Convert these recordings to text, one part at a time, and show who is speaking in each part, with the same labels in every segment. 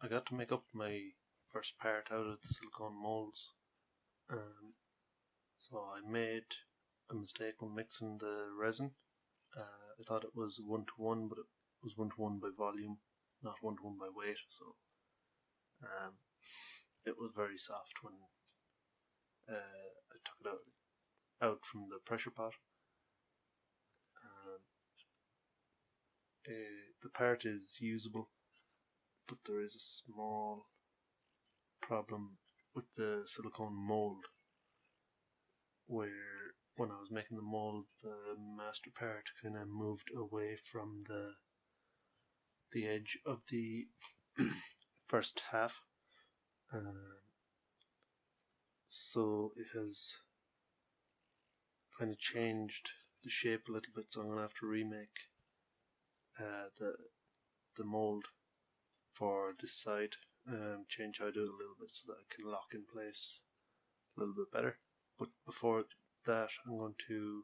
Speaker 1: I got to make up my first part out of the silicone molds. So I made a mistake when mixing the resin. I thought it was 1-to-1, but it was 1-to-1 by volume, not 1-to-1 by weight. So it was very soft when I took it out from the pressure pot. The part is usable, but there is a small problem with the silicone mold, where when I was making the mold, the master part kind of moved away from the edge of the first half, so it has kind of changed the shape a little bit. So I'm gonna have to remake the mold for this side, change how I do it a little bit so that I can lock in place a little bit better. But before that, I'm going to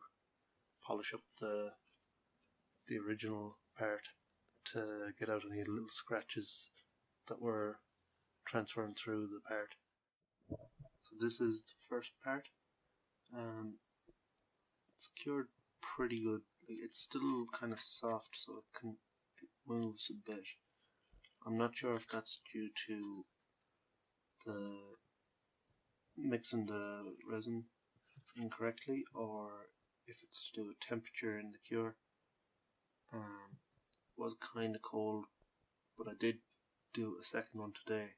Speaker 1: polish up the original part to get out any little scratches that were transferring through the part. So this is the first part. It's cured pretty good. It's still kind of soft, so it moves a bit. I'm not sure if that's due to the mixing the resin incorrectly, or if it's to do with temperature in the cure. It was kind of cold, but I did do a second one today.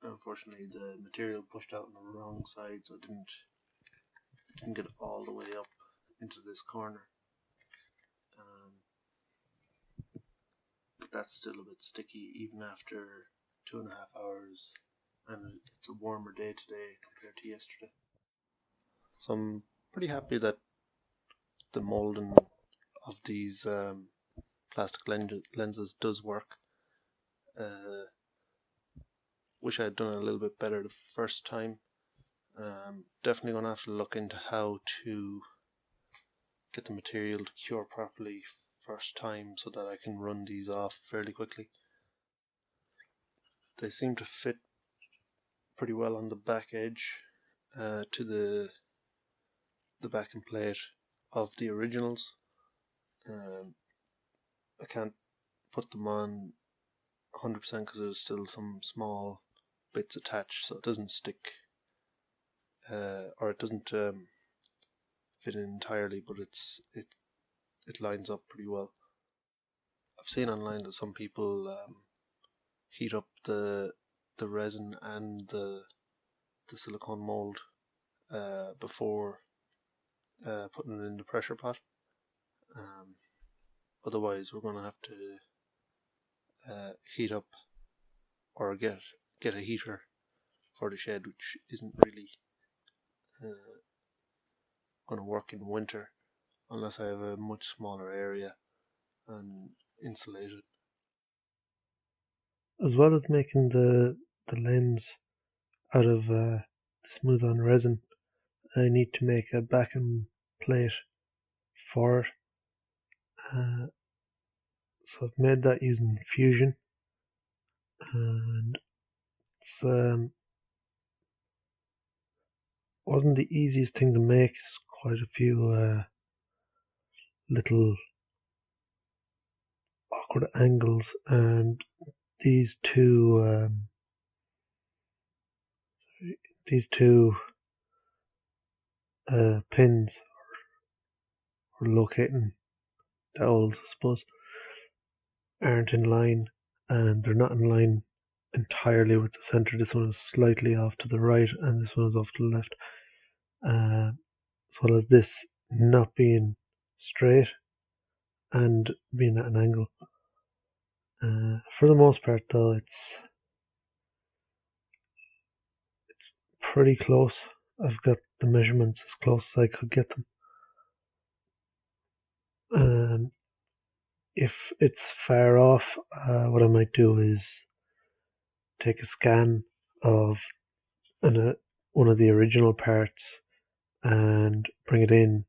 Speaker 1: Unfortunately, the material pushed out on the wrong side, so I didn't get all the way up into this corner. But that's still a bit sticky even after 2.5 hours, and it's a warmer day today compared to yesterday. So I'm pretty happy that the molding of these plastic lenses does work. Wish I had done it a little bit better the first time. Definitely going to have to look into how to get the material to cure properly first time so that I can run these off fairly quickly. They seem to fit pretty well on the back edge to the backing plate of the originals. I can't put them on 100% because there's still some small bits attached, so it doesn't stick, or it doesn't fit in entirely, but it lines up pretty well. I've seen online that some people heat up the resin and the silicone mold before putting it in the pressure pot. Otherwise, we're going to have to heat up or get a heater for the shed, which isn't really going to work in winter unless I have a much smaller area and insulate it. As well as making the lens out of smooth on resin, I need to make a backing plate for it. So I've made that using Fusion, and it's wasn't the easiest thing to make. There's quite a few little awkward angles, and these two pins or locating dowels, I suppose, aren't in line, and they're not in line entirely with the center. This one is slightly off to the right and this one is off to the left, as well as this not being straight and being at an angle. For the most part though, it's pretty close. I've got the measurements as close as I could get them. If it's far off, what I might do is take a scan of one of the original parts and bring it in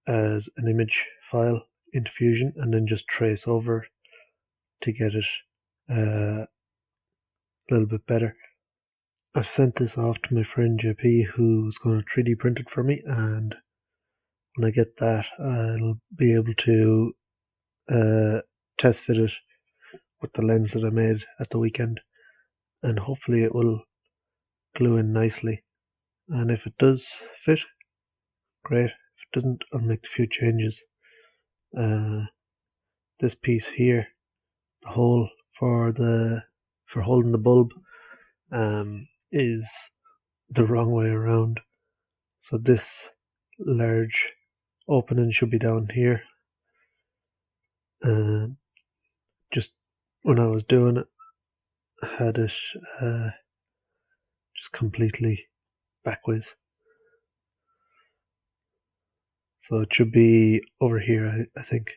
Speaker 1: as an image file into Fusion, and then just trace over to get it a little bit better. I've sent this off to my friend JP, who's going to 3D print it for me, and when I get that, I'll be able to test fit it with the lens that I made at the weekend, and hopefully it will glue in nicely. And if it does fit, great. If it doesn't, I'll make a few changes. This piece here, the hole for holding the bulb, is the wrong way around. So this large opening should be down here. Just when I was doing it, I had it just completely backwards. So it should be over here, I think.